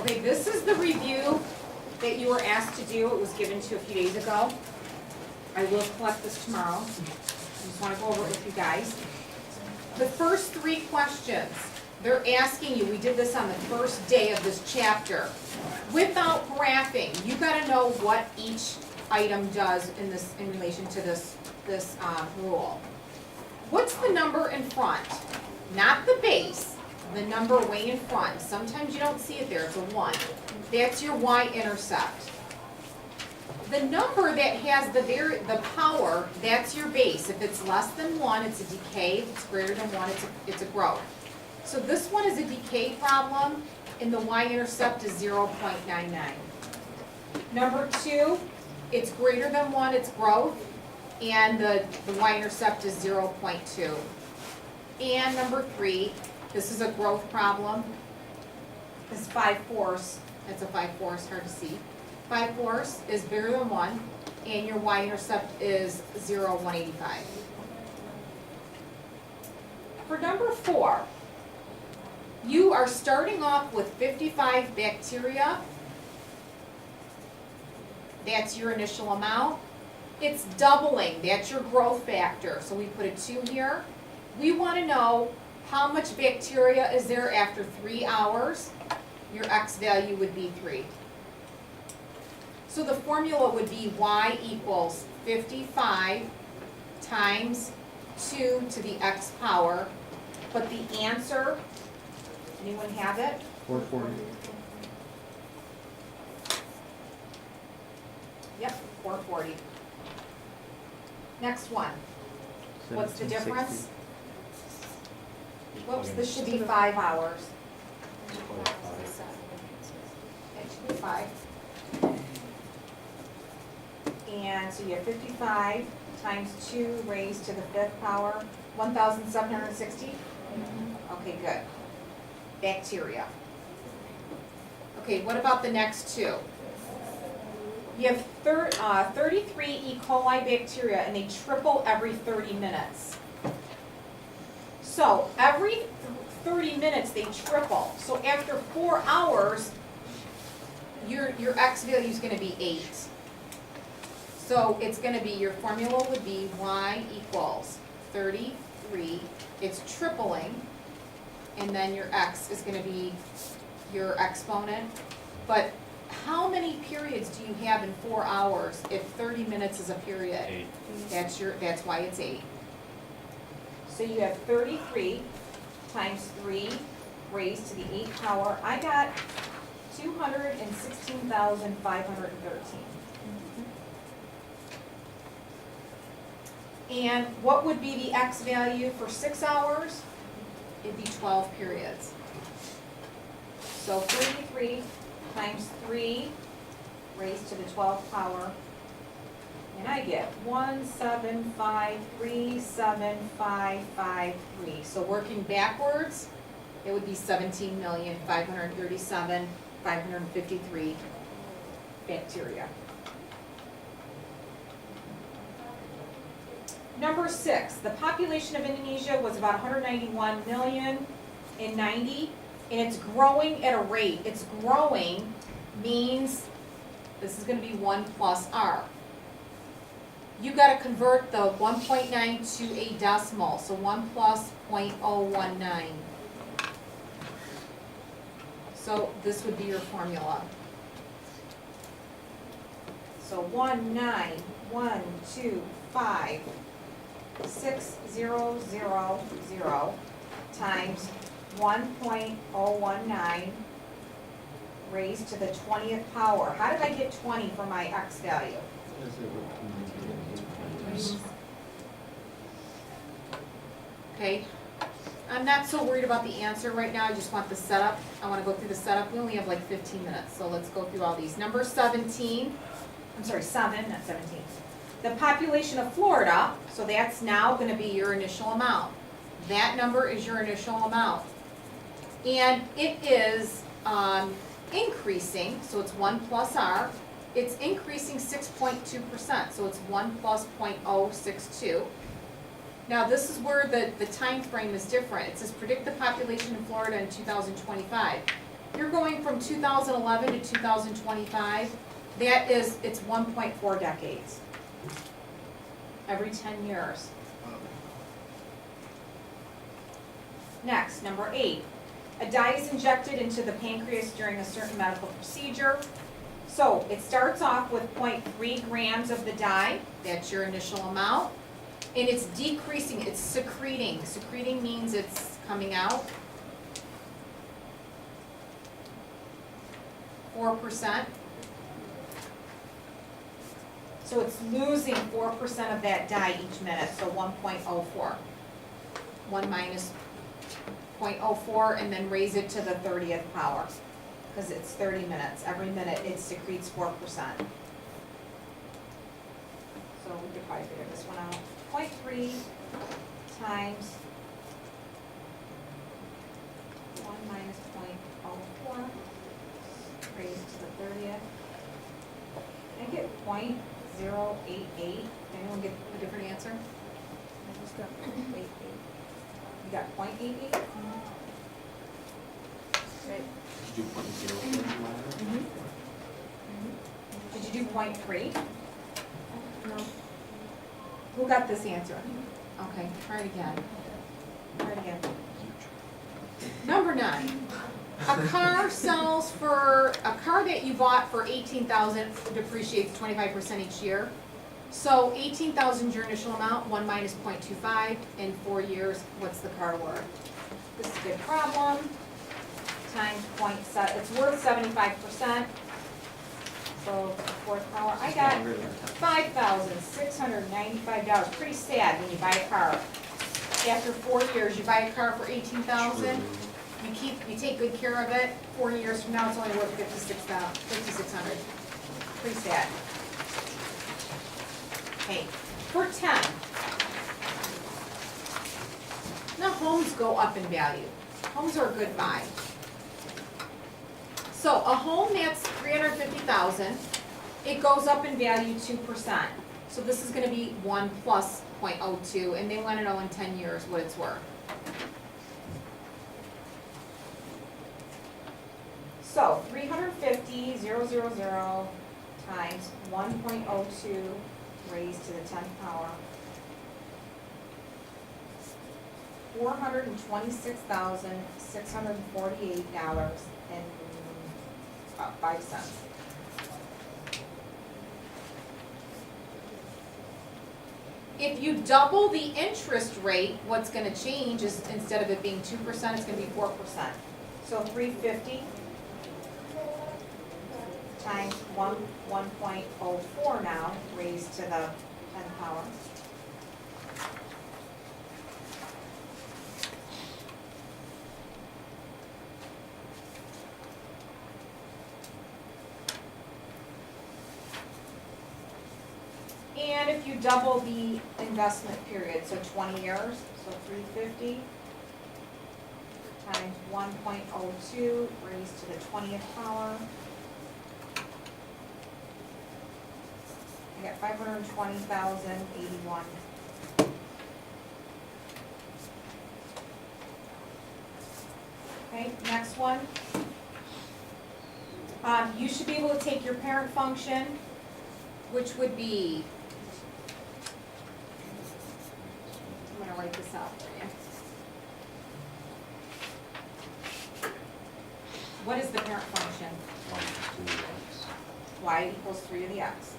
Okay, this is the review that you were asked to do. It was given to you a few days ago. I will collect this tomorrow. I just want to go over it with you guys. The first 3 questions, they're asking you, we did this on the first day of this chapter. Without graphing, you got to know what each item does in relation to this rule. What's the number in front? Not the base, the number way in front. Sometimes you don't see it there, it's a 1. That's your y-intercept. The number that has the power, that's your base. If it's less than 1, it's a decay. If it's greater than 1, it's a growth. So this one is a decay problem, and the y-intercept is 0.99. Number 2, it's greater than 1, it's growth, and the y-intercept is 0.2. And number 3, this is a growth problem. It's 5/4. That's a 5/4, hard to see. 5/4 is bigger than 1, and your y-intercept is 0.185. For number 4, you are starting off with 55 bacteria. That's your initial amount. It's doubling, that's your growth factor. So we put a 2 here. We want to know how much bacteria is there after 3 hours. Your x value would be 3. So the formula would be y equals 55 times 2 to the x power. But the answer, anyone have it? 440. Yep, 440. Next one. What's the 1760. difference? Whoops, this should be 5 hours. It should be 5. And so you have 55 times 2 raised to the 5th power, 1,760? Okay, good. Bacteria. Okay, what about the next 2? You have 33 E. coli bacteria, and they triple every 30 minutes. So every 30 minutes they triple. So after 4 hours, your x value is going to be 8. So it's going to be, your formula would be y equals 33. It's tripling, and then your x is going to be your exponent. But how many periods do you have in 4 hours if 30 minutes is a period? 8. That's why it's 8. So you have 33 times 3 raised to the 8th power. I got 216,513. And what would be the x value for 6 hours? It'd be 12 periods. So 33 times 3 raised to the 12th power, and I get 175375553. So working backwards, it would be 17,537,553 bacteria. Number 6, the population of Indonesia was about 191 million in 90. And it's growing at a rate. It's growing means this is going to be 1 plus r. You got to convert the 1.9 to a decimal. So 1 plus 0.019. So this would be your formula. So 191256000 times 1.019 raised to the 20th power. How did I get 20 for my x value? Okay, I'm not so worried about the answer right now. I just want the setup. I want to go through the setup. We only have like 15 minutes, so let's go through all these. Number 17, I'm sorry, 7, not 17. The population of Florida, so that's now going to be your initial amount. That number is your initial amount. And it is increasing, so it's 1 plus r. It's increasing 6.2%, so it's 1 plus 0.062. Now this is where the time frame is different. It says predict the population in Florida in 2025. you're going from 2011 to 2025, it's 1.4 decades. Every 10 years. Next, number 8. A dye is injected into the pancreas during a certain medical procedure. So it starts off with 0.3 grams of the dye, that's your initial amount, and it's decreasing, it's secreting. Secreting means it's coming out. 4%. So it's losing 4% of that dye each minute, so 1.04. 1 minus 0.04, and then raise it to the 30th power, because it's 30 minutes. Every minute it secretes 4%. So we could probably figure this one out. 0.3 times 1 minus 0.04 raised to the 30th. I get 0.088. Anyone get a different answer? I just got 0.88. You got 0.88? Right. Did you do 0.04? Did you do 0.3? No. Who got this answer? Okay, try it again. Try it again. Number 9. A car sells for, a car that you bought for $18,000 depreciates 25% each year. So 18,000 is your initial amount, 1 minus 0.25, in 4 years, what's the car worth? This is a good problem. Times 0.7, it's worth 75%. So fourth power, I got $5,695. Pretty sad when you buy a car. After 4 years, you buy a car for 18,000. You take good care of it. 4 years from now, it's only worth 5,600. Pretty sad. Okay, for 10. Now homes go up in value. Homes are a good buy. So a home that's $350,000, it goes up in value 2%. So this is going to be 1 plus 0.02, and they want to know in 10 years what it's worth. So 350,000 times 1.02 raised to the 10th power. $426,648.05. If you double the interest rate, what's going to change is instead of it being 2%, it's going to be 4%. So 350 times 1.04 now, raised to the 10th power. And if you double the investment period, so 20 years, so 350 times 1.02 raised to the 20th power. I got 520,081. Okay, next one. You should be able to take your parent function, which would be, I'm going to write this out for you. What is the parent function? Y equals 3 to the x.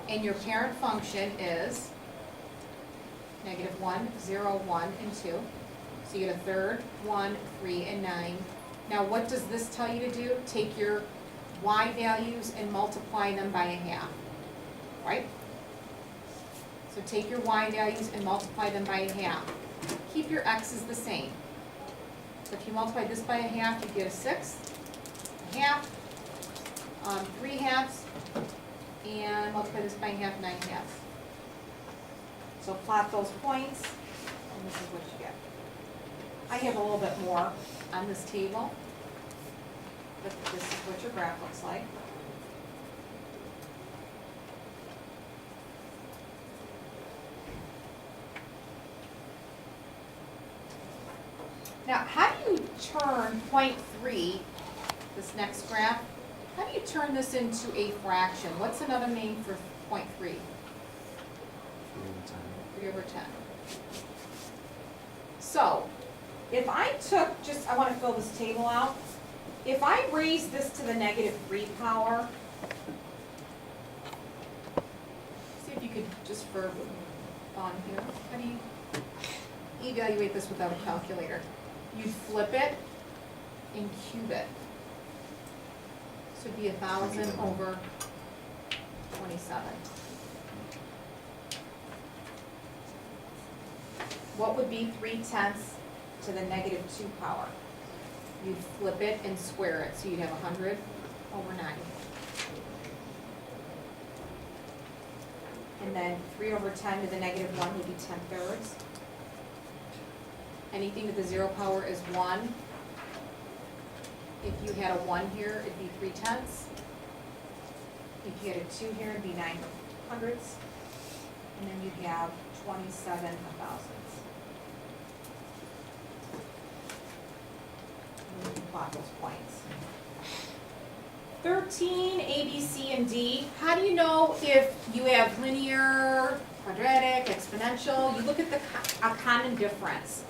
And your parent function is negative 1, 0, 1, and 2. So you get a third, 1, 3, and 9. Now what does this tell you to do? Take your y values and multiply them by a half, right? So take your y values and multiply them by a half. Keep your x's the same. So if you multiply this by a half, you get a sixth, a half, 3 halves, and multiply this by a half, 9 halves. So plot those points, and this is what you get. I have a little bit more on this table, but this is what your graph looks like. Now, how do you turn 0.3, this next graph, how do you turn this into a fraction? What's another name for 0.3? 3 over 10. So, if I took, I want to fill this table out. If I raise this to the -3 power, see if you could, just for fun here, how do you evaluate this without a calculator? You'd flip it and cube it. So it'd be 1,000 over 27. What would be 3/10 to the -2 power? You'd flip it and square it, so you'd have 100 over 9. And then 3 over 10 to the -1 would be 10/3. Anything to the 0 power is 1. If you had a 1 here, it'd be 3/10. If you had a 2 here, it'd be 9/100. And then you'd have 27 thousandths. And you can plot those points. 13, A, B, C, and D. How do you know if you have linear, quadratic, exponential? You look at a common difference.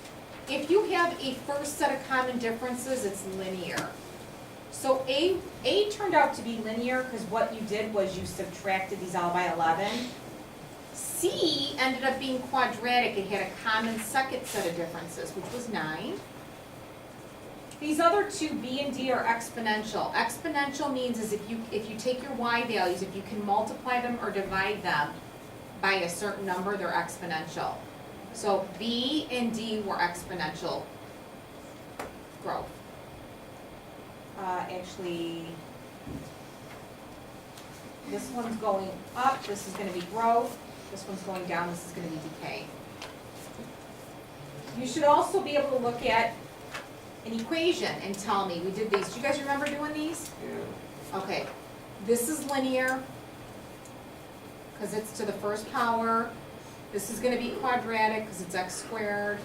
If you have a first set of common differences, it's linear. So A turned out to be linear because what you did was you subtracted these all by 11. C ended up being quadratic. It had a common second set of differences, which was 9. These other two, B and D, are exponential. Exponential means is if you take your y values, if you can multiply them or divide them by a certain number, they're exponential. So B and D were exponential growth. Actually, this one's going up, this is going to be growth. This one's going down, this is going to be decay. You should also be able to look at an equation and tell me, we did these. Do you guys remember doing these? Yeah. Okay, this is linear because it's to the first power. This is going to be quadratic because it's x squared.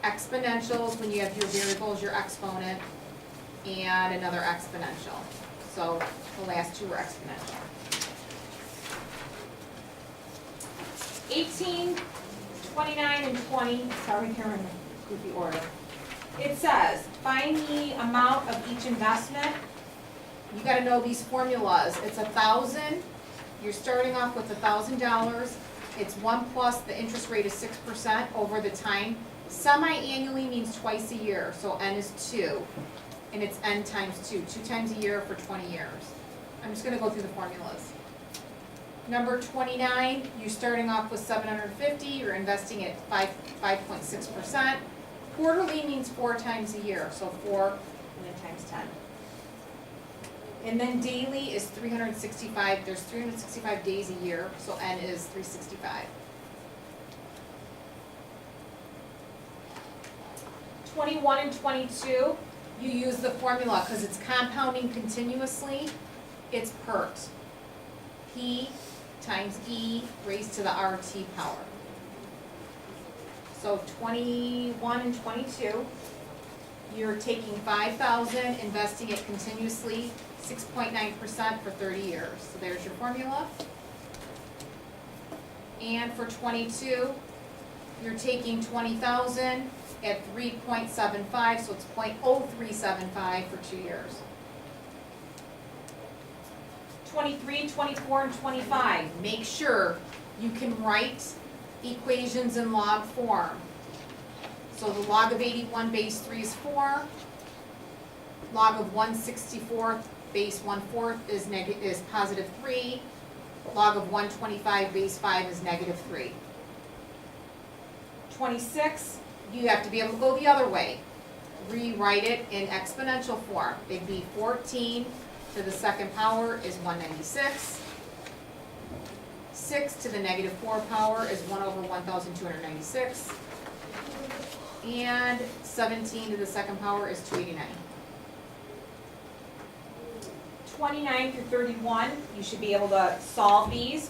Exponentials, when you have your variables, your exponent, and another exponential. So the last two were exponential. 18, 29, and 20, sorry, they're in goofy order. It says, find the amount of each investment. You gotta know these formulas. It's 1,000, you're starting off with $1,000. It's 1 plus, the interest rate is 6% over the time. Semi-annually means twice a year, so N is 2. And it's N times 2, 2 times a year for 20 years. I'm just gonna go through the formulas. Number 29, you're starting off with 750, you're investing at 5.6%. Quarterly means 4 times a year, so 4 and then times 10. And then daily is 365, there's 365 days a year, so N is 365. 21 and 22, you use the formula because it's compounding continuously, it's PERT. P times E raised to the RT power. So 21 and 22, you're taking 5,000, investing it continuously, 6.9% for 30 years. So there's your formula. And for 22, you're taking 20,000 at 3.75, so it's 0.0375 for 2 years. 23, 24, and 25, make sure you can write equations in log form. So the log of 81 base 3 is 4. Log of 164 base 1/4 is positive 3. Log of 125 base 5 is negative 3. 26, you have to be able to go the other way. Rewrite it in exponential form. It'd be 14 to the second power is 196. 6 to the -4 power is 1 over 1,296. And 17 to the second power is 289. 29 through 31, you should be able to solve these.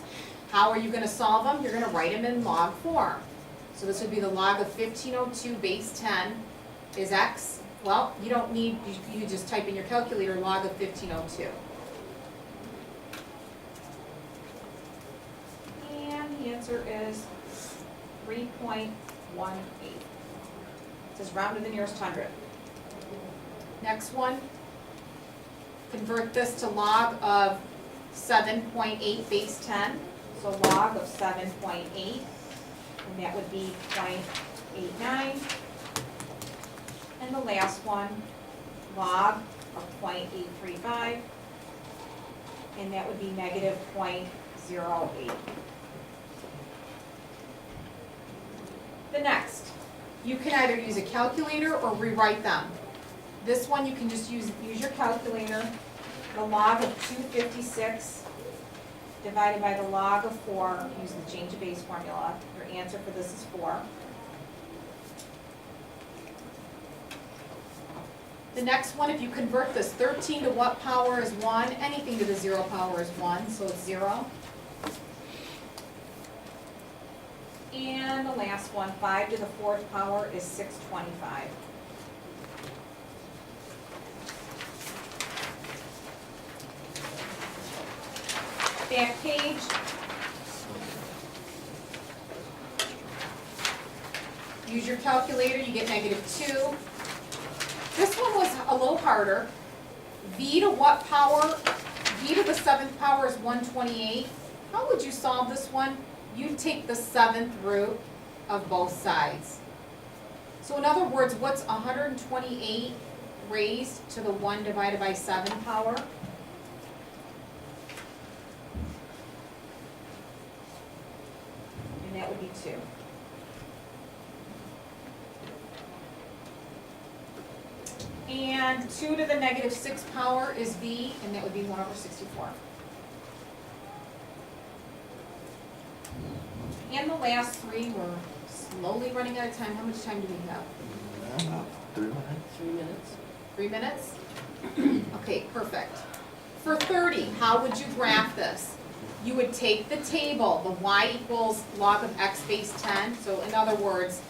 How are you going to solve them? You're going to write them in log form. So this would be the log of 1502 base 10 is x? Well, you don't need, you just type in your calculator log of 1502. And the answer is 3.18. It says round to the nearest hundred. Next one, convert this to log of 7.8 base 10. So log of 7.8, and that would be 0.89. And the last one, log of 0.835, and that would be negative 0.08. The next, you can either use a calculator or rewrite them. This one you can just use your calculator. The log of 256 divided by the log of 4, using the change of base formula. Your answer for this is 4. The next one, if you convert this, 13 to what power is 1? Anything to the 0 power is 1, so it's 0. And the last one, 5 to the 4th power is 625. Back page. Use your calculator, you get -2. This one was a little harder. V to what power? V to the 7th power is 128. How would you solve this one? You'd take the 7th root of both sides. So in other words, what's 128 raised to the 1 divided by 7 power? And that would be 2. And 2 to the -6 power is V, and that would be 1/64. And the last three, we're slowly running out of time. How much time do we have? 3 minutes. 3 minutes. 3 minutes? Okay, perfect. For 30, how would you graph this? You would take the table, the y equals log of x base 10. So in other words,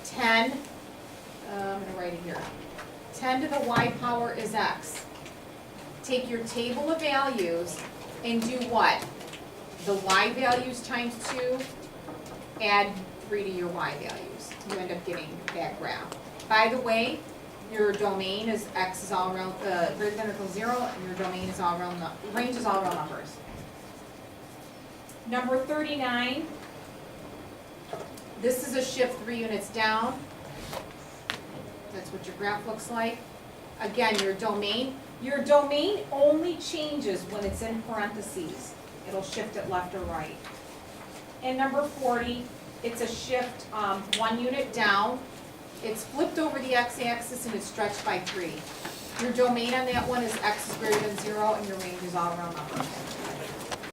10, I'm going to write it here. 10 to the y power is x. Take your table of values and do what? The y values times 2, add 3 to your y values. You end up getting that graph. By the way, your domain is x is all around, greater than or equal to 0, and your domain is all around, range is all around numbers. Number 39, this is a shift 3 units down. That's what your graph looks like. Again, your domain only changes when it's in parentheses. It'll shift it left or right. And number 40, it's a shift 1 unit down. It's flipped over the x-axis and it's stretched by 3. Your domain on that one is x is greater than 0, and your range is all around numbers.